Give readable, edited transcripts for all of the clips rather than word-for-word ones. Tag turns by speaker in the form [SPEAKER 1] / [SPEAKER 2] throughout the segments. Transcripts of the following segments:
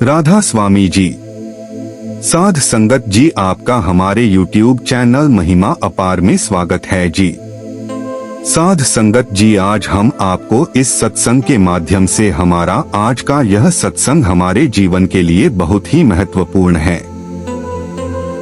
[SPEAKER 1] राधा स्वामी जी। साध संगत जी, आपका हमारे YouTube चैनल महिमा अपार में स्वागत है जी। साध संगत जी, आज हम आपको इस सत्संग के माध्यम से हमारा आज का यह सत्संग हमारे जीवन के लिए बहुत ही महत्वपूर्ण है।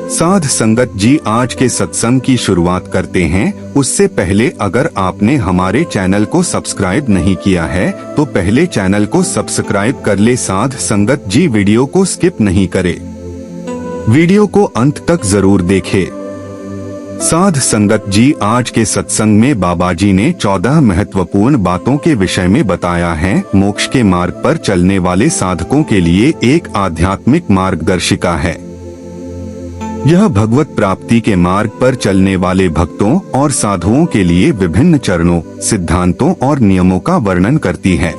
[SPEAKER 1] साध संगत जी, आज के सत्संग की शुरुआत करते हैं। उससे पहले अगर आपने हमारे चैनल को सब्सक्राइब नहीं किया है तो पहले चैनल को सब्सक्राइब कर ले। साध संगत जी, वीडियो को स्किप नहीं करे, वीडियो को अंत तक जरूर देखे। साध संगत जी, आज के सत्संग में बाबा जी ने 14 महत्वपूर्ण बातों के विषय में बताया है। मोक्ष के मार्ग पर चलने वाले साधकों के लिए एक आध्यात्मिक मार्गदर्शिका है। यह भगवत प्राप्ति के मार्ग पर चलने वाले भक्तों और साधुओं के लिए विभिन्न चरणों, सिद्धांतों और नियमों का वर्णन करती है।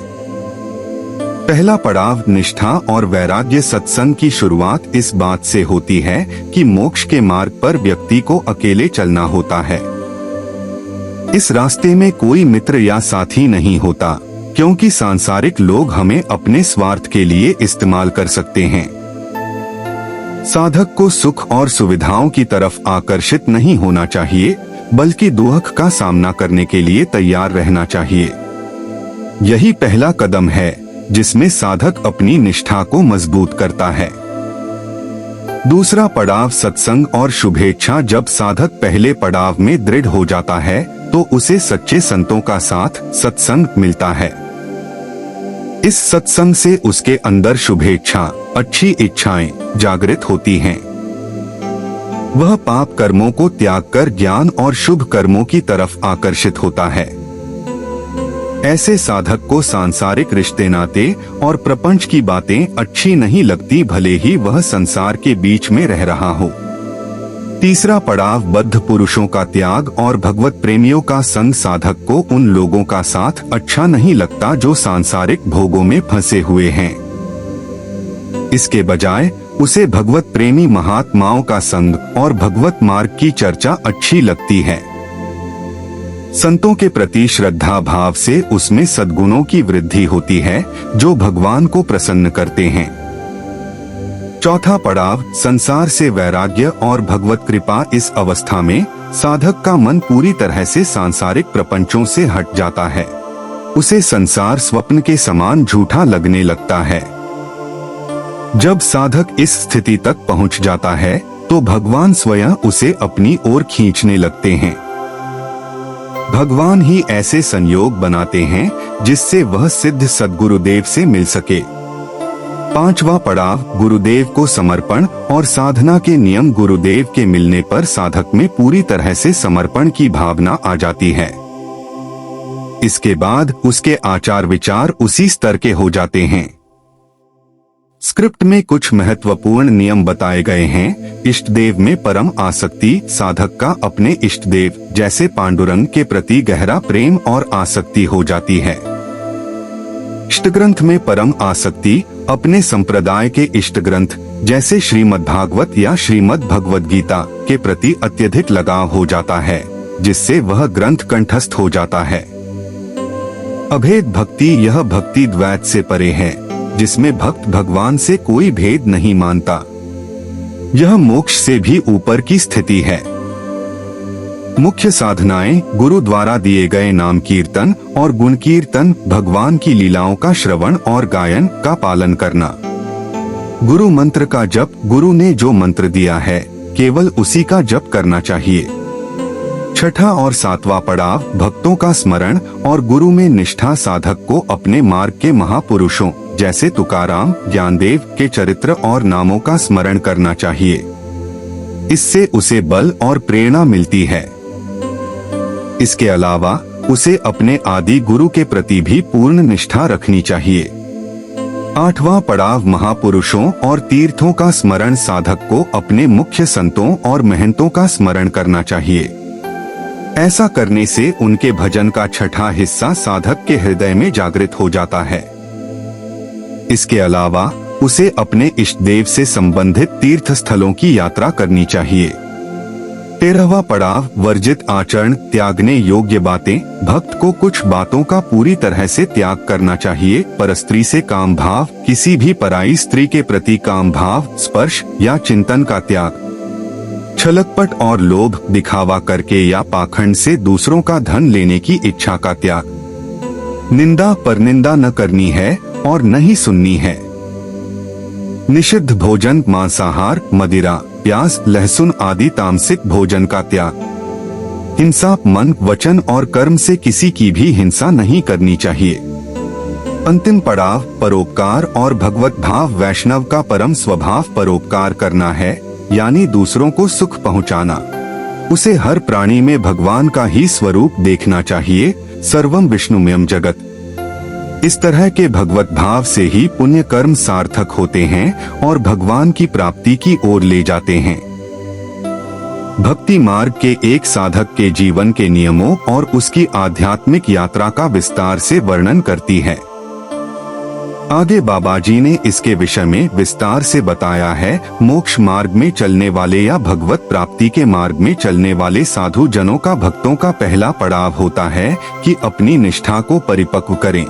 [SPEAKER 1] पहला पड़ाव निष्ठा और वैराग्य। सत्संग की शुरुआत इस बात से होती है कि मोक्ष के मार्ग पर व्यक्ति को अकेले चलना होता है। इस रास्ते में कोई मित्र या साथी नहीं होता, क्योंकि सांसारिक लोग हमें अपने स्वार्थ के लिए इस्तेमाल कर सकते हैं। साधक को सुख और सुविधाओं की तरफ आकर्षित नहीं होना चाहिए, बल्कि दुख का सामना करने के लिए तैयार रहना चाहिए। यही पहला कदम है जिसमें साधक अपनी निष्ठा को मजबूत करता है। दूसरा पड़ाव सत्संग और शुभेच्छा। जब साधक पहले पड़ाव में दृढ़ हो जाता है तो उसे सच्चे संतों का साथ सत्संग मिलता है। इस सत्संग से उसके अंदर शुभेच्छा, अच्छी इच्छाएं जागृत होती हैं। वह पाप कर्मों को त्याग कर ज्ञान और शुभ कर्मों की तरफ आकर्षित होता है। ऐसे साधक को सांसारिक रिश्ते नाते और प्रपंच की बातें अच्छी नहीं लगती, भले ही वह संसार के बीच में रह रहा हो। तीसरा पड़ाव बद्ध पुरुषों का त्याग और भगवत प्रेमियों का संग। साधक को उन लोगों का साथ अच्छा नहीं लगता जो सांसारिक भोगों में फंसे हुए हैं। इसके बजाय उसे भगवत प्रेमी महात्माओं का संग और भगवत मार्ग की चर्चा अच्छी लगती है। संतों के प्रति श्रद्धा भाव से उसमें सद्गुणों की वृद्धि होती है जो भगवान को प्रसन्न करते हैं। चौथा पड़ाव संसार से वैराग्य और भगवत कृपा। इस अवस्था में साधक का मन पूरी तरह से सांसारिक प्रपंचों से हट जाता है। उसे संसार स्वप्न के समान झूठा लगने लगता है। जब साधक इस स्थिति तक पहुंच जाता है तो भगवान स्वयं उसे अपनी ओर खींचने लगते हैं। भगवान ही ऐसे संयोग बनाते हैं जिससे वह सिद्ध सद्गुरुदेव से मिल सके। पांचवा पड़ाव गुरुदेव को समर्पण और साधना के नियम। गुरुदेव के मिलने पर साधक में पूरी तरह से समर्पण की भावना आ जाती है। इसके बाद उसके आचार विचार उसी स्तर के हो जाते हैं। स्क्रिप्ट में कुछ महत्वपूर्ण नियम बताए गए हैं। इष्ट देव में परम आसक्ति। साधक का अपने इष्ट देव जैसे पांडुरंग के प्रति गहरा प्रेम और आसक्ति हो जाती है। इष्ट ग्रंथ में परम आसक्ति। अपने संप्रदाय के इष्ट ग्रंथ जैसे श्रीमद् भागवत या श्रीमद् भगवद गीता के प्रति अत्यधिक लगाव हो जाता है, जिससे वह ग्रंथ कंठस्थ हो जाता है। अभेद भक्ति। यह भक्ति द्वैत से परे है, जिसमें भक्त भगवान से कोई भेद नहीं मानता। यह मोक्ष से भी ऊपर की स्थिति है। मुख्य साधनाएं गुरु द्वारा दिए गए नाम कीर्तन और गुण कीर्तन। भगवान की लीलाओं का श्रवण और गायन का पालन करना। गुरु मंत्र का जप। गुरु ने जो मंत्र दिया है केवल उसी का जप करना चाहिए। छठा और सातवां पड़ाव भक्तों का स्मरण और गुरु में निष्ठा। साधक को अपने मार्ग के महापुरुषों जैसे तुकाराम, ज्ञानदेव के चरित्र और नामों का स्मरण करना चाहिए। इससे उसे बल और प्रेरणा मिलती है। इसके अलावा उसे अपने आदि गुरु के प्रति भी पूर्ण निष्ठा रखनी चाहिए। आठवां पड़ाव महापुरुषों और तीर्थों का स्मरण। साधक को अपने मुख्य संतों और महंतों का स्मरण करना चाहिए। ऐसा करने से उनके भजन का छठा हिस्सा साधक के हृदय में जागृत हो जाता है। इसके अलावा उसे अपने इष्ट देव से संबंधित तीर्थ स्थलों की यात्रा करनी चाहिए। 13वां पड़ाव वर्जित आचरण, त्यागने योग्य बातें। भक्त को कुछ बातों का पूरी तरह से त्याग करना चाहिए। परस्त्री से काम भाव, किसी भी पराई स्त्री के प्रति काम भाव, स्पर्श या चिंतन का त्याग। छलकपट और लोभ, दिखावा करके या पाखंड से दूसरों का धन लेने की इच्छा का त्याग। निंदा पर निंदा न करनी है और न ही सुननी है। निषिद्ध भोजन, मांसाहार, मदिरा, प्याज, लहसुन आदि तामसिक भोजन का त्याग। हिंसा, मन, वचन और कर्म से किसी की भी हिंसा नहीं करनी चाहिए। अंतिम पड़ाव परोपकार और भगवत भाव। वैष्णव का परम स्वभाव परोपकार करना है, यानी दूसरों को सुख पहुंचाना। उसे हर प्राणी में भगवान का ही स्वरूप देखना चाहिए। सर्वम विष्णुमयम जगत। इस तरह के भगवत भाव से ही पुण्य कर्म सार्थक होते हैं और भगवान की प्राप्ति की ओर ले जाते हैं। भक्ति मार्ग के एक साधक के जीवन के नियमों और उसकी आध्यात्मिक यात्रा का विस्तार से वर्णन करती है। आगे बाबाजी ने इसके विषय में विस्तार से बताया है। मोक्ष मार्ग में चलने वाले या भगवत प्राप्ति के मार्ग में चलने वाले साधु जनों का भक्तों का पहला पड़ाव होता है कि अपनी निष्ठा को परिपक्व करें।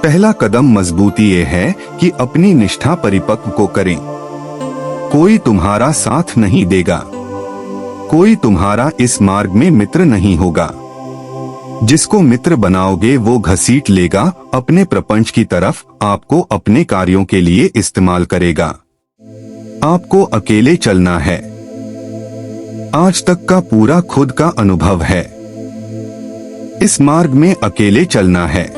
[SPEAKER 1] पहला कदम मजबूती ये है कि अपनी निष्ठा परिपक्व को करें। कोई तुम्हारा साथ नहीं देगा, कोई तुम्हारा इस मार्ग में मित्र नहीं होगा। जिसको मित्र बनाओगे वो घसीट लेगा अपने प्रपंच की तरफ, आपको अपने कार्यों के लिए इस्तेमाल करेगा। आपको अकेले चलना है। आज तक का पूरा खुद का अनुभव है। इस मार्ग में अकेले चलना है।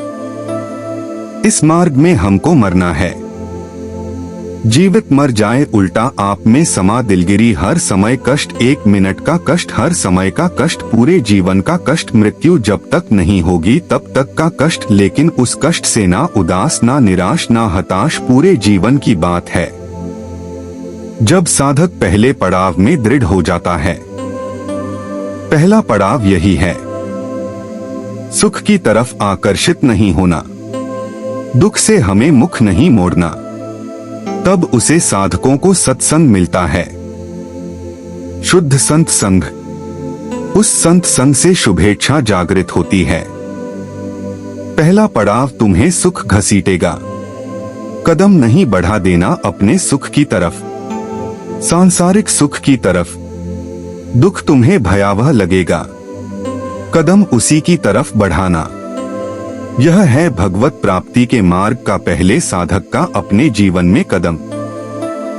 [SPEAKER 1] इस मार्ग में हमको मरना है। जीवित मर जाए उल्टा आप में समा दिलगिरी। हर समय कष्ट, 1 मिनट का कष्ट, हर समय का कष्ट, पूरे जीवन का कष्ट। मृत्यु जब तक नहीं होगी तब तक का कष्ट, लेकिन उस कष्ट से ना उदास, ना निराश, ना हताश, पूरे जीवन की बात है। जब साधक पहले पड़ाव में दृढ़ हो जाता है। पहला पड़ाव यही है, सुख की तरफ आकर्षित नहीं होना, दुख से हमें मुख नहीं मोड़ना। तब उसे साधकों को सत्संग मिलता है, शुद्ध संत संग। उस संत संग से शुभेच्छा जागृत होती है। पहला पड़ाव तुम्हें सुख घसीटेगा। कदम नहीं बढ़ा देना अपने सुख की तरफ, सांसारिक सुख की तरफ। दुख तुम्हें भयावह लगेगा, कदम उसी की तरफ बढ़ाना। यह है भगवत प्राप्ति के मार्ग का पहले साधक का अपने जीवन में कदम।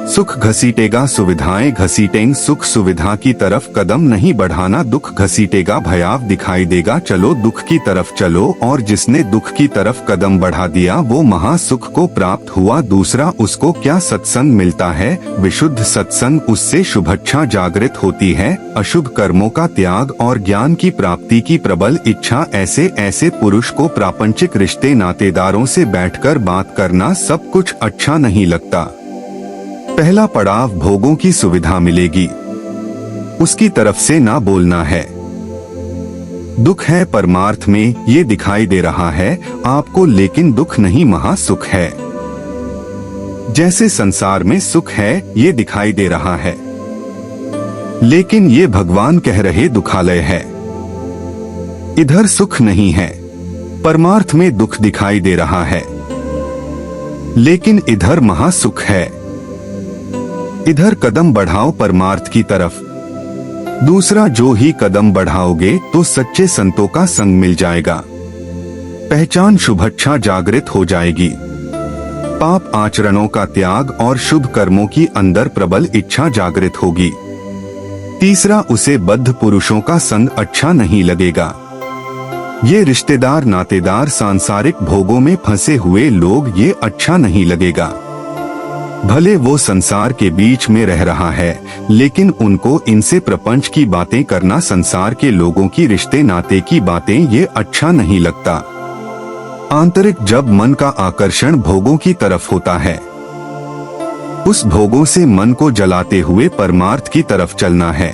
[SPEAKER 1] सुख घसीटेगा, सुविधाएं घसीटेंगे, सुख सुविधा की तरफ कदम नहीं बढ़ाना। दुख घसीटेगा, भयाव दिखाई देगा, चलो दुख की तरफ चलो। और जिसने दुख की तरफ कदम बढ़ा दिया वो महासुख को प्राप्त हुआ। दूसरा, उसको क्या सत्संग मिलता है? विशुद्ध सत्संग। उससे शुभेच्छा जागृत होती है, अशुभ कर्मों का त्याग और ज्ञान की प्राप्ति की प्रबल इच्छा। ऐसे ऐसे पुरुष को प्रापंचिक रिश्ते, नातेदारों से बैठकर बात करना सब कुछ अच्छा नहीं लगता। पहला पड़ाव भोगों की सुविधा मिलेगी, उसकी तरफ से ना बोलना है। दुख है परमार्थ में, ये दिखाई दे रहा है आपको, लेकिन दुख नहीं महासुख है। जैसे संसार में सुख है ये दिखाई दे रहा है, लेकिन ये भगवान कह रहे दुखालय है। इधर सुख नहीं है, परमार्थ में दुख दिखाई दे रहा है, लेकिन इधर महासुख है। इधर कदम बढ़ाओ परमार्थ की तरफ। दूसरा, जो ही कदम बढ़ाओगे तो सच्चे संतों का संग मिल जाएगा, पहचान शुभेच्छा जागृत हो जाएगी। पाप आचरणों का त्याग और शुभ कर्मों की अंदर प्रबल इच्छा जागृत होगी। तीसरा, उसे बद्ध पुरुषों का संग अच्छा नहीं लगेगा। ये रिश्तेदार, नातेदार, सांसारिक भोगों में फंसे हुए लोग, ये अच्छा नहीं लगेगा। भले वो संसार के बीच में रह रहा है, लेकिन उनको इनसे प्रपंच की बातें करना, संसार के लोगों की रिश्ते नाते की बातें, ये अच्छा नहीं लगता। आंतरिक जब मन का आकर्षण भोगों की तरफ होता है, उस भोगों से मन को जलाते हुए परमार्थ की तरफ चलना है।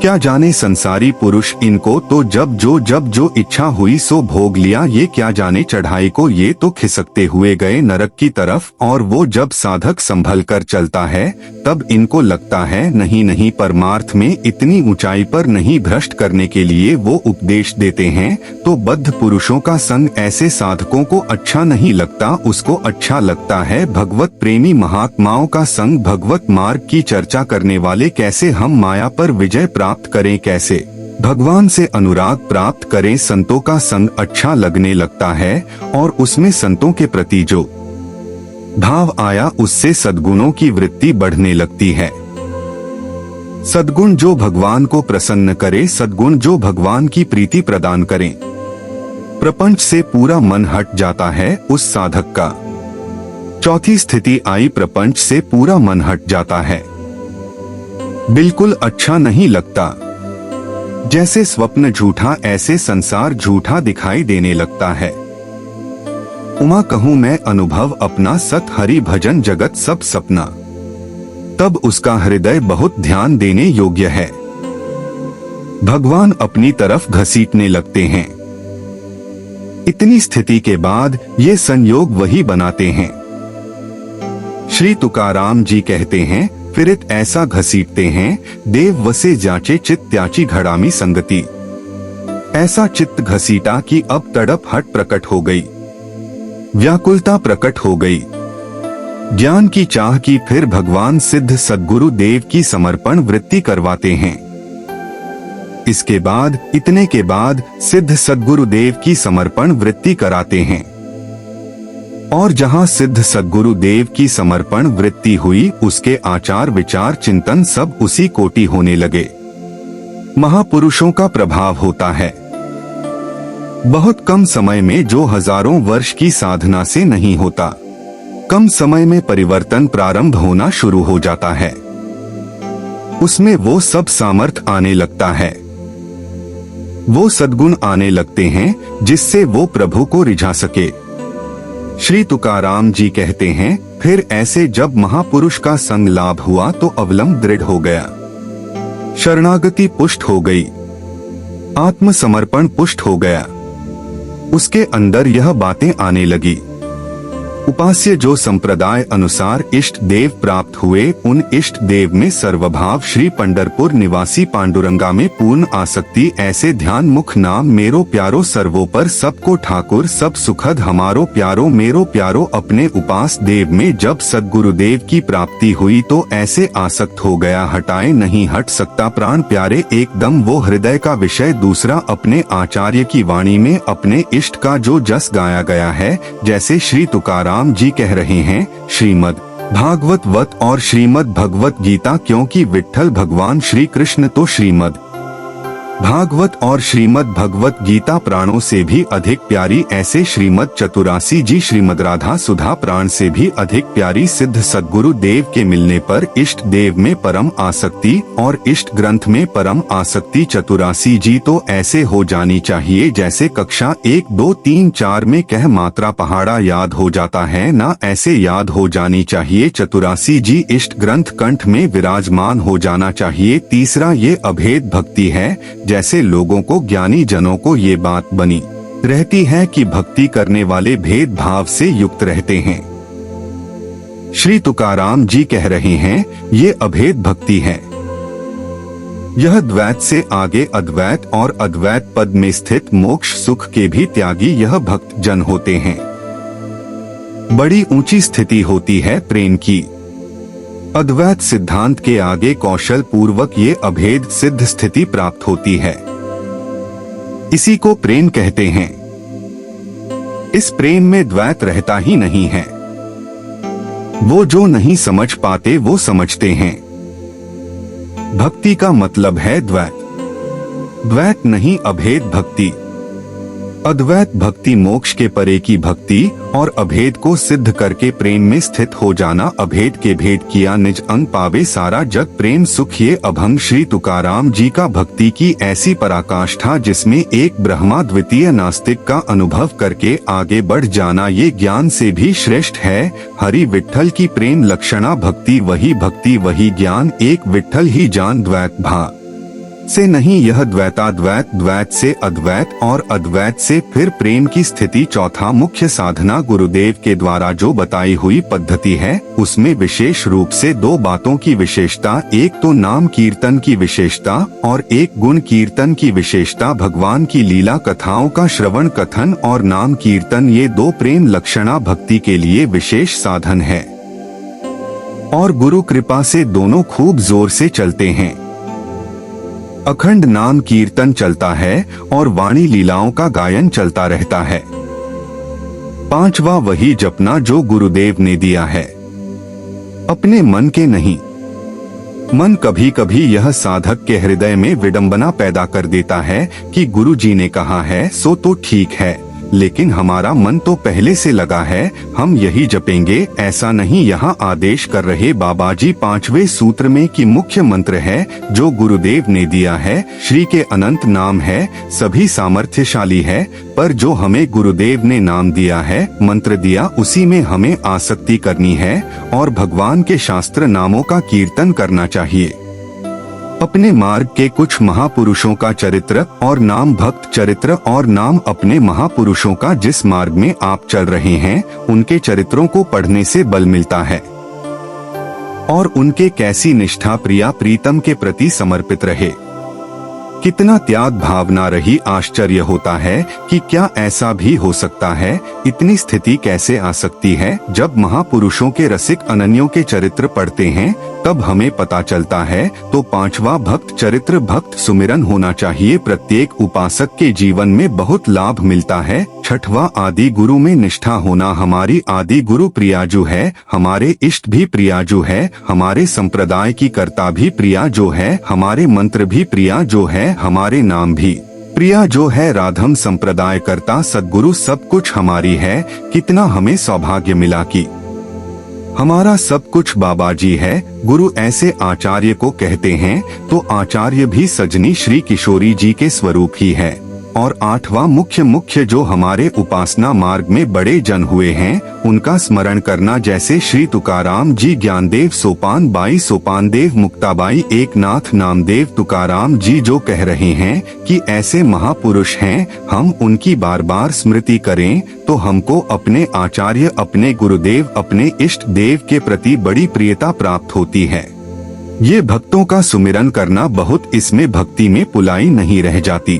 [SPEAKER 1] क्या जाने संसारी पुरुष इनको तो जब जो इच्छा हुई सो भोग लिया, ये क्या जाने चढ़ाई को ये तो खिसकते हुए गए नरक की तरफ। और वो जब साधक संभल कर चलता है तब इनको लगता है नहीं परमार्थ में इतनी ऊंचाई पर नहीं, भ्रष्ट करने के लिए वो उपदेश देते हैं। तो बद्ध पुरुषों का संग ऐसे साधकों को अच्छा नहीं लगता, उसको अच्छा लगता है भगवत प्रेमी महात्माओं का संग, भगवत मार्ग की चर्चा करने वाले। कैसे हम माया पर विजय प्राप्त करें, कैसे भगवान से अनुराग प्राप्त करें, संतों का संग अच्छा लगने लगता है। और उसमें संतों के प्रति जो भाव आया उससे सद्गुणों की वृत्ति बढ़ने लगती है। सद्गुण जो भगवान को प्रसन्न करे, सद्गुण जो भगवान की प्रीति प्रदान करें। प्रपंच से पूरा मन हट जाता है उस साधक का। चौथी स्थिति आई, प्रपंच से पूरा मन हट जाता है, बिल्कुल अच्छा नहीं लगता। जैसे स्वप्न झूठा ऐसे संसार झूठा दिखाई देने लगता है। उमा कहूँ मैं अनुभव अपना, सत हरि भजन जगत सब सपना। तब उसका हृदय बहुत ध्यान देने योग्य है। भगवान अपनी तरफ घसीटने लगते हैं। इतनी स्थिति के बाद ये संयोग वही बनाते हैं। श्री तुकाराम जी कहते हैं, फिरित ऐसा घसीटते हैं, देव वसे जाचे चित त्याची घड़ामी संगति। ऐसा चित्त घसीटा कि अब तड़प हट प्रकट हो गई, व्याकुलता प्रकट हो गई, ज्ञान की चाह की। फिर भगवान सिद्ध सद्गुरु देव की समर्पण वृत्ति करवाते हैं। इसके बाद, इतने के बाद सिद्ध सद्गुरु देव की समर्पण वृत्ति कराते हैं। और जहां सिद्ध सद्गुरु देव की समर्पण वृत्ति हुई, उसके आचार विचार चिंतन सब उसी कोटि होने लगे। महापुरुषों का प्रभाव होता है। बहुत कम समय में जो हजारों वर्ष की साधना से नहीं होता, कम समय में परिवर्तन प्रारंभ होना शुरू हो जाता है। उसमें वो सब सामर्थ आने लगता है, वो सद्गुण आने लगते हैं जिससे वो प्रभु को रिझा सके। श्री तुकाराम जी कहते हैं, फिर ऐसे जब महापुरुष का संग लाभ हुआ तो अवलंब दृढ़ हो गया, शरणागति पुष्ट हो गई, आत्मसमर्पण पुष्ट हो गया। उसके अंदर यह बातें आने लगी। उपास्य जो संप्रदाय अनुसार इष्ट देव प्राप्त हुए, उन इष्ट देव में सर्वभाव श्री पंढरपुर निवासी पांडुरंगा में पूर्ण आसक्ति। ऐसे ध्यान मुख नाम मेरो प्यारो सर्वोपर सबको ठाकुर सब सुखद हमारो प्यारो मेरो प्यारो। अपने उपास देव में जब सद्गुरुदेव की प्राप्ति हुई तो ऐसे आसक्त हो गया, हटाए नहीं हट सकता प्राण प्यारे एकदम वो हृदय का विषय। दूसरा, अपने आचार्य की वाणी में अपने इष्ट का जो जस गाया गया है, जैसे श्री तुकाराम जी कह रहे हैं, श्रीमद् भागवत वत और श्रीमद् भगवत गीता, क्योंकि विट्ठल भगवान श्री कृष्ण तो श्रीमद् भागवत और श्रीमद् भगवत गीता प्राणों से भी अधिक प्यारी। ऐसे श्रीमद् चतुरासी जी श्रीमद् राधा सुधा प्राण से भी अधिक प्यारी। सिद्ध सद्गुरु देव के मिलने पर इष्ट देव में परम आसक्ति और इष्ट ग्रंथ में परम आसक्ति। चतुरासी जी तो ऐसे हो जानी चाहिए जैसे कक्षा 1 2 3 4 में कह मात्रा पहाड़ा याद हो जाता है ना, ऐसे याद हो जानी चाहिए। चतुरासी जी इष्ट ग्रंथ कंठ में विराजमान हो जाना चाहिए। तीसरा, ये अभेद भक्ति है। जैसे लोगों को, ज्ञानी जनों को ये बात बनी रहती है कि भक्ति करने वाले भेद भाव से युक्त रहते हैं। श्री तुकाराम जी कह रहे हैं, ये अभेद भक्ति है। यह द्वैत से आगे अद्वैत और अद्वैत पद में स्थित मोक्ष सुख के भी त्यागी यह भक्त जन होते हैं। बड़ी ऊंची स्थिति होती है प्रेम की। अद्वैत सिद्धांत के आगे कौशल पूर्वक ये अभेद सिद्ध स्थिति प्राप्त होती है। इसी को प्रेम कहते हैं। इस प्रेम में द्वैत रहता ही नहीं है। वो जो नहीं समझ पाते वो समझते हैं। भक्ति का मतलब है द्वैत, द्वैत नहीं अभेद भक्ति। अद्वैत भक्ति मोक्ष के परे की भक्ति और अभेद को सिद्ध करके प्रेम में स्थित हो जाना। अभेद के भेद किया निज अंग पावे सारा जग प्रेम सुख ये अभंग श्री तुकाराम जी का भक्ति की ऐसी पराकाष्ठा जिसमें एक ब्रह्मा द्वितीय नास्तिक का अनुभव करके आगे बढ़ जाना ये ज्ञान से भी श्रेष्ठ है। हरि विट्ठल की प्रेम लक्षणा भक्ति वही ज्ञान एक विट्ठल ही जान द्वैत भा से नहीं, यह द्वैताद्वैत, द्वैत से अद्वैत और अद्वैत से फिर प्रेम की स्थिति। चौथा मुख्य साधना गुरुदेव के द्वारा जो बताई हुई पद्धति है उसमें विशेष रूप से दो बातों की विशेषता, एक तो नाम कीर्तन की विशेषता और एक गुण कीर्तन की विशेषता। भगवान की लीला कथाओं का श्रवण कथन और नाम कीर्तन ये दो प्रेम लक्षणा भक्ति के लिए विशेष साधन है और गुरु कृपा से दोनों खूब जोर से चलते हैं। अखंड नाम कीर्तन चलता है और वाणी लीलाओं का गायन चलता रहता है। पांचवा वही जपना जो गुरुदेव ने दिया है, अपने मन के नहीं। मन कभी कभी यह साधक के हृदय में विडंबना पैदा कर देता है कि गुरु जी ने कहा है सो तो ठीक है, लेकिन हमारा मन तो पहले से लगा है, हम यही जपेंगे। ऐसा नहीं, यहाँ आदेश कर रहे बाबा जी पांचवें सूत्र में कि मुख्य मंत्र है जो गुरुदेव ने दिया है, श्री के अनंत नाम है, सभी सामर्थ्यशाली है, पर जो हमें गुरुदेव ने नाम दिया है, मंत्र दिया, उसी में हमें आसक्ति करनी है और भगवान के शास्त्र नामों का कीर्तन करना चाहिए। अपने मार्ग के कुछ महापुरुषों का चरित्र और नाम, भक्त चरित्र और नाम, अपने महापुरुषों का जिस मार्ग में आप चल रहे हैं उनके चरित्रों को पढ़ने से बल मिलता है और उनके कैसी निष्ठा प्रिया प्रीतम के प्रति समर्पित रहे, कितना त्याग भावना रही। आश्चर्य होता है कि क्या ऐसा भी हो सकता है, इतनी स्थिति कैसे आ सकती है। जब महापुरुषों के रसिक अनन्यों के चरित्र पढ़ते हैं तब हमें पता चलता है। तो पांचवा भक्त चरित्र, भक्त सुमिरन होना चाहिए। प्रत्येक उपासक के जीवन में बहुत लाभ मिलता है। छठवां आदि गुरु में निष्ठा होना। हमारी आदि गुरु प्रियाजू है, हमारे इष्ट भी प्रियाजू है, हमारे संप्रदाय की कर्ता भी प्रियाजू है, हमारे मंत्र भी प्रियाजू है, हमारे नाम भी प्रिया जो है। राधम संप्रदाय करता सद्गुरु सब कुछ हमारी है। कितना हमें सौभाग्य मिला कि हमारा सब कुछ बाबा जी है। गुरु ऐसे आचार्य को कहते हैं, तो आचार्य भी सजनी श्री किशोरी जी के स्वरूप ही है। और आठवां मुख्य जो हमारे उपासना मार्ग में बड़े जन हुए हैं उनका स्मरण करना, जैसे श्री तुकाराम जी, ज्ञानदेव, सोपान बाई, सोपान देव, मुक्ताबाई, एकनाथ, नामदेव, तुकाराम जी जो कह रहे हैं कि ऐसे महापुरुष हैं, हम उनकी बार बार स्मृति करें तो हमको अपने आचार्य, अपने गुरुदेव, अपने इष्ट देव के प्रति बड़ी प्रियता प्राप्त होती है। ये भक्तों का सुमिरन करना बहुत, इसमें भक्ति में पुलाई नहीं रह जाती।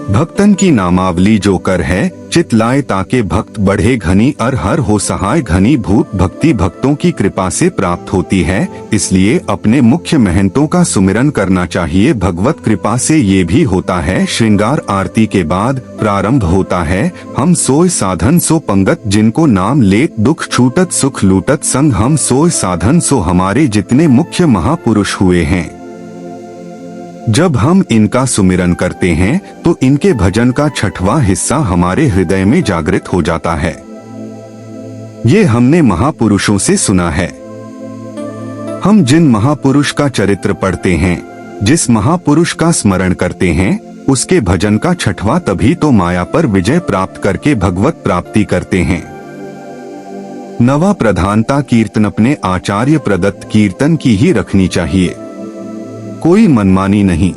[SPEAKER 1] भक्तन की नामावली जो कर है, चित लाए ताके भक्त बढ़े घनी, अर हर हो सहाय घनी भूत। भक्ति भक्तों की कृपा से प्राप्त होती है, इसलिए अपने मुख्य महंतों का सुमिरन करना चाहिए। भगवत कृपा से ये भी होता है। श्रृंगार आरती के बाद प्रारंभ होता है, हम सोय साधन सो पंगत, जिनको नाम लेत दुख छूटत, सुख लूटत संग हम सोय साधन सो। हमारे जितने मुख्य महापुरुष हुए हैं, जब हम इनका सुमिरन करते हैं तो इनके भजन का छठवां हिस्सा हमारे हृदय में जागृत हो जाता है। ये हमने महापुरुषों से सुना है। हम जिन महापुरुष का चरित्र पढ़ते हैं, जिस महापुरुष का स्मरण करते हैं, उसके भजन का छठवां तभी तो माया पर विजय प्राप्त करके भगवत प्राप्ति करते हैं। नवा प्रधानता कीर्तन, अपने आचार्य प्रदत्त कीर्तन की ही रखनी चाहिए, कोई मनमानी नहीं।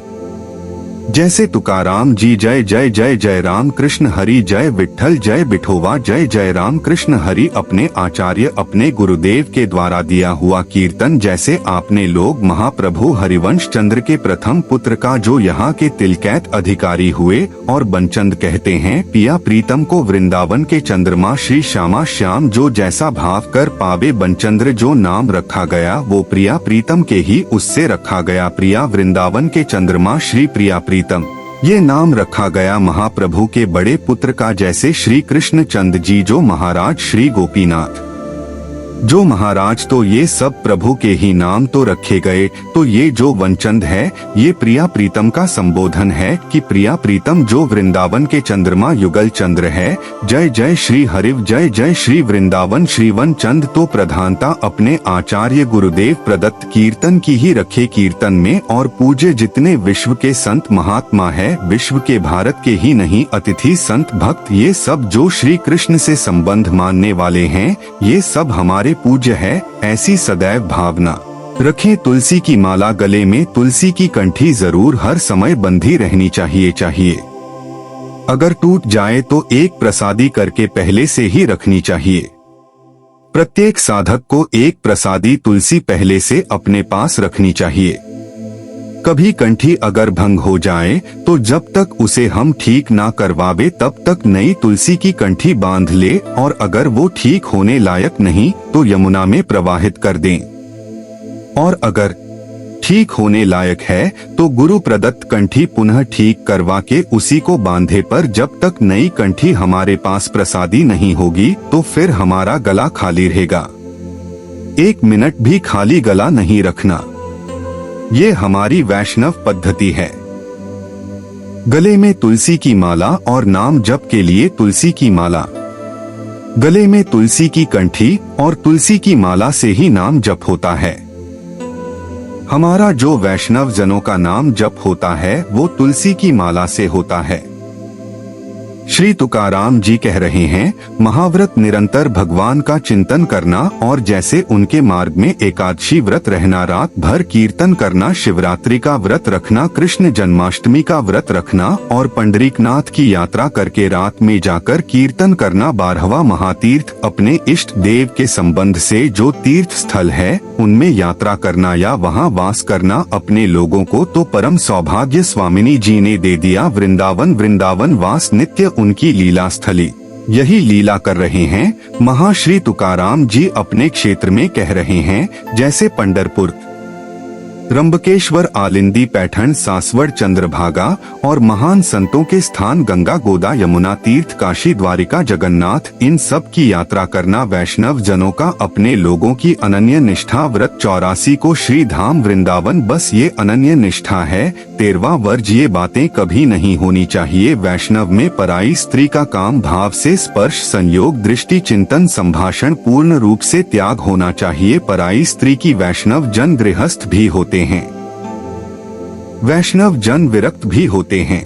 [SPEAKER 1] जैसे तुकाराम जी, जय जय जय जय राम कृष्ण हरि, जय विठ्ठल जय विठोवा, जय जय राम कृष्ण हरि। अपने आचार्य, अपने गुरुदेव के द्वारा दिया हुआ कीर्तन, जैसे आपने लोग महाप्रभु हरिवंश चंद्र के प्रथम पुत्र का जो यहाँ के तिलकैत अधिकारी हुए और बनचंद कहते हैं, पिया प्रीतम को वृंदावन के चंद्रमा श्री श्यामा श्याम, जो जैसा भाव कर पावे बनचंद्र, जो नाम रखा गया वो प्रिया प्रीतम के ही उससे रखा गया। प्रिया वृंदावन के चंद्रमा श्री प्रिया प्रीतम, ये नाम रखा गया महाप्रभु के बड़े पुत्र का, जैसे श्री कृष्ण चंद जी जो महाराज श्री गोपीनाथ जो महाराज, तो ये सब प्रभु के ही नाम तो रखे गए। तो ये जो वनचंद है ये प्रिया प्रीतम का संबोधन है कि प्रिया प्रीतम जो वृंदावन के चंद्रमा युगल चंद्र है। जय जय श्री हरिव, जय जय श्री वृंदावन श्री वनचंद। तो प्रधानता अपने आचार्य गुरुदेव प्रदत्त कीर्तन की ही रखे। कीर्तन में और पूज्य जितने विश्व के संत महात्मा है, विश्व के भारत के ही नहीं, अतिथि संत भक्त, ये सब जो श्री कृष्ण से संबंध मानने वाले हैं, ये सब हमारे पूज्य है। ऐसी सदैव भावना रखें। तुलसी की माला गले में। तुलसी की कंठी जरूर हर समय बंधी रहनी चाहिए। अगर टूट जाए तो एक प्रसादी करके पहले से ही रखनी चाहिए। प्रत्येक साधक को एक प्रसादी तुलसी पहले से अपने पास रखनी चाहिए। कभी कंठी अगर भंग हो जाए तो जब तक उसे हम ठीक ना करवावे तब तक नई तुलसी की कंठी बांध ले, और अगर वो ठीक होने लायक नहीं तो यमुना में प्रवाहित कर दें। और अगर ठीक होने लायक है तो गुरु प्रदत्त कंठी पुनः ठीक करवा के उसी को बांधे। पर जब तक नई कंठी हमारे पास प्रसादी नहीं होगी तो फिर हमारा गला खाली रहेगा। 1 मिनट भी खाली गला नहीं रखना। ये हमारी वैष्णव पद्धति है। गले में तुलसी की माला और नाम जप के लिए तुलसी की माला। गले में तुलसी की कंठी और तुलसी की माला से ही नाम जप होता है। हमारा जो वैष्णव जनों का नाम जप होता है वो तुलसी की माला से होता है। श्री तुकाराम जी कह रहे हैं, महाव्रत निरंतर भगवान का चिंतन करना और जैसे उनके मार्ग में एकादशी व्रत रहना, रात भर कीर्तन करना, शिवरात्रि का व्रत रखना, कृष्ण जन्माष्टमी का व्रत रखना और पंडरीकनाथ की यात्रा करके रात में जाकर कीर्तन करना। 12वां महातीर्थ अपने इष्ट देव के संबंध से जो तीर्थ स्थल है उनमें यात्रा करना या वहां वास करना अपने लोगों को तो परम सौभाग्य स्वामिनी जी ने दे दिया। वृंदावन वास नित्य उनकी लीला स्थली। यही लीला कर रहे हैं महाश्री तुकाराम जी अपने क्षेत्र में कह रहे हैं। जैसे पंढरपुर, त्र्यंबकेश्वर, आलिंदी, पैठण, सासवड़, चंद्रभागा और महान संतों के स्थान गंगा, गोदा, यमुना तीर्थ, काशी, द्वारिका, जगन्नाथ, इन सब की यात्रा करना वैष्णव जनों का अपने लोगों की अनन्य निष्ठा। व्रत 84 को श्री धाम वृंदावन, बस ये अनन्य निष्ठा है। 13वां वर्ज, ये बातें कभी नहीं होनी चाहिए। वैष्णव में पराई स्त्री का काम भाव से स्पर्श, संयोग, दृष्टि, चिंतन, संभाषण पूर्ण रूप से त्याग होना चाहिए। पराई स्त्री की वैष्णव जन गृहस्थ भी होते हैं, वैष्णव जन विरक्त भी होते हैं।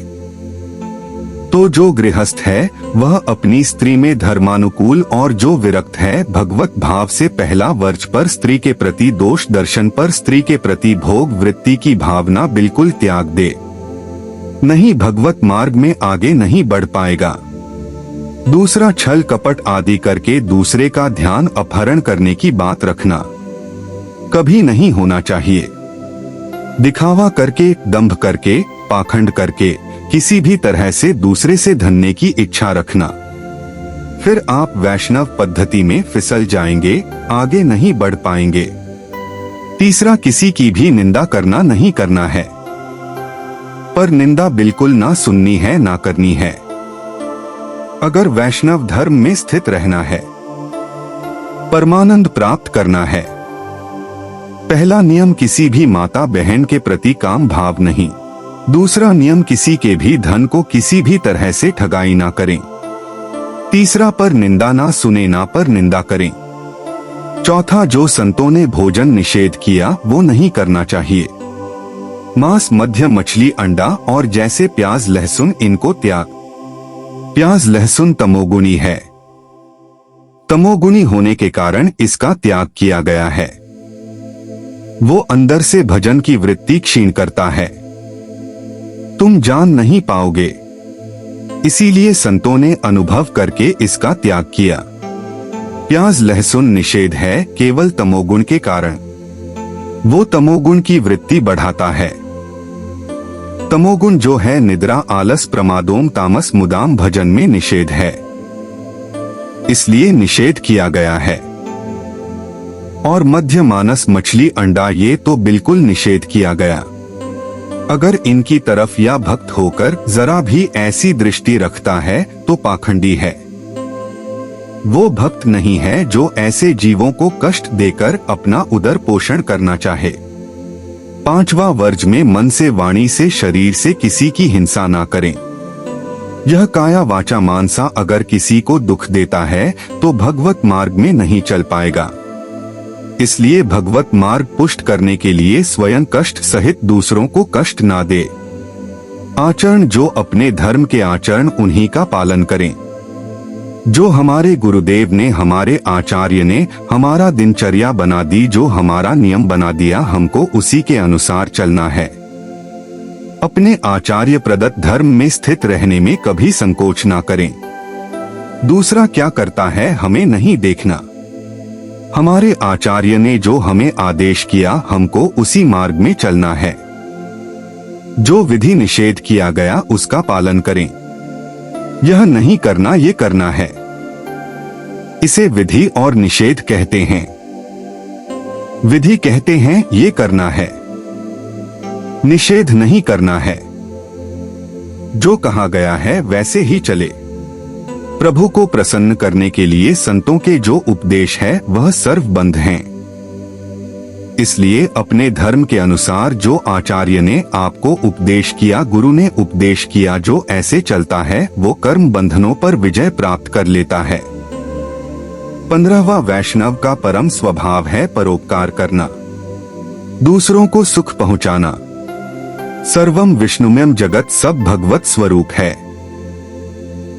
[SPEAKER 1] तो जो गृहस्थ है वह अपनी स्त्री में धर्मानुकूल और जो विरक्त है भगवत भाव से पहला वर्ज पर स्त्री के प्रति दोष दर्शन पर स्त्री के प्रति भोग वृत्ति की भावना बिल्कुल त्याग दे, नहीं भगवत मार्ग में आगे नहीं बढ़ पाएगा। दूसरा, छल कपट आदि करके दूसरे का ध्यान अपहरण करने की बात रखना कभी नहीं होना चाहिए। दिखावा करके, दंभ करके, पाखंड करके किसी भी तरह से दूसरे से धनने की इच्छा रखना, फिर आप वैष्णव पद्धति में फिसल जाएंगे, आगे नहीं बढ़ पाएंगे। तीसरा, किसी की भी निंदा करना नहीं करना है, पर निंदा बिल्कुल ना सुननी है ना करनी है। अगर वैष्णव धर्म में स्थित रहना है, परमानंद प्राप्त करना है, पहला नियम किसी भी माता बहन के प्रति काम भाव नहीं। दूसरा नियम, किसी के भी धन को किसी भी तरह से ठगाई ना करें। तीसरा, पर निंदा ना सुने, ना पर निंदा करें। चौथा, जो संतों ने भोजन निषेध किया वो नहीं करना चाहिए। मांस, मध्य, मछली, अंडा और जैसे प्याज लहसुन इनको त्याग। प्याज लहसुन तमोगुणी है, तमोगुणी होने के कारण इसका त्याग किया गया है। वो अंदर से भजन की वृत्ति क्षीण करता है, तुम जान नहीं पाओगे। इसीलिए संतों ने अनुभव करके इसका त्याग किया। प्याज लहसुन निषेध है केवल तमोगुण के कारण, वो तमोगुण की वृत्ति बढ़ाता है। तमोगुण जो है निद्रा, आलस, प्रमादोम, तामस, मुदाम भजन में निषेध है, इसलिए निषेध किया गया है। और मध्य, मानस, मछली, अंडा ये तो बिल्कुल निषेध किया गया। अगर इनकी तरफ या भक्त होकर जरा भी ऐसी दृष्टि रखता है तो पाखंडी है। वो भक्त नहीं है जो ऐसे जीवों को कष्ट देकर अपना उदर पोषण करना चाहे। 5वां वर्ज में मन से, वाणी से, शरीर से किसी की हिंसा ना करें। यह काया वाचा मानसा अगर किसी को दुख देता है तो भगवत मार्ग में नहीं चल पाएगा। इसलिए भगवत मार्ग पुष्ट करने के लिए स्वयं कष्ट सहित दूसरों को कष्ट ना दे। आचरण, जो अपने धर्म के आचरण उन्हीं का पालन करें। जो हमारे गुरुदेव ने, हमारे आचार्य ने हमारा दिनचर्या बना दी, जो हमारा नियम बना दिया, हमको उसी के अनुसार चलना है। अपने आचार्य प्रदत्त धर्म में स्थित रहने में कभी संकोच ना करें। दूसरा क्या करता है हमें नहीं देखना। हमारे आचार्य ने जो हमें आदेश किया, हमको उसी मार्ग में चलना है। जो विधि निषेध किया गया उसका पालन करें। यह नहीं करना, ये करना है। इसे विधि और निषेध कहते हैं। विधि कहते हैं ये करना है, निषेध नहीं करना है। जो कहा गया है वैसे ही चले। प्रभु को प्रसन्न करने के लिए संतों के जो उपदेश है वह सर्वबंध हैं। इसलिए अपने धर्म के अनुसार जो आचार्य ने आपको उपदेश किया, गुरु ने उपदेश किया, जो ऐसे चलता है वो कर्म बंधनों पर विजय प्राप्त कर लेता है। 15वां वैष्णव का परम स्वभाव है परोपकार करना, दूसरों को सुख पहुंचाना। सर्वम विष्णुमयम जगत, सब भगवत स्वरूप है।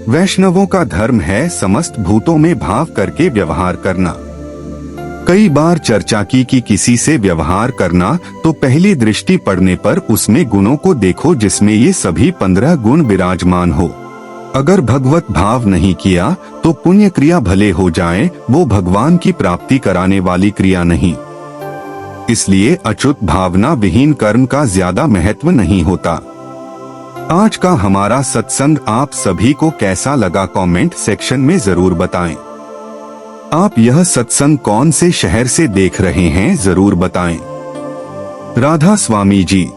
[SPEAKER 1] वैष्णवों का धर्म है समस्त भूतों में भाव करके व्यवहार करना। कई बार चर्चा की कि किसी से व्यवहार करना तो पहली दृष्टि पड़ने पर उसमें गुणों को देखो जिसमें ये सभी 15 गुण विराजमान हो। अगर भगवत भाव नहीं किया तो पुण्य क्रिया भले हो जाए, वो भगवान की प्राप्ति कराने वाली क्रिया नहीं। इसलिए अच्युत भावना विहीन कर्म का ज्यादा महत्व नहीं होता। आज का हमारा सत्संग आप सभी को कैसा लगा कमेंट सेक्शन में जरूर बताएं। आप यह सत्संग कौन से शहर से देख रहे हैं जरूर बताएं। राधा स्वामी जी।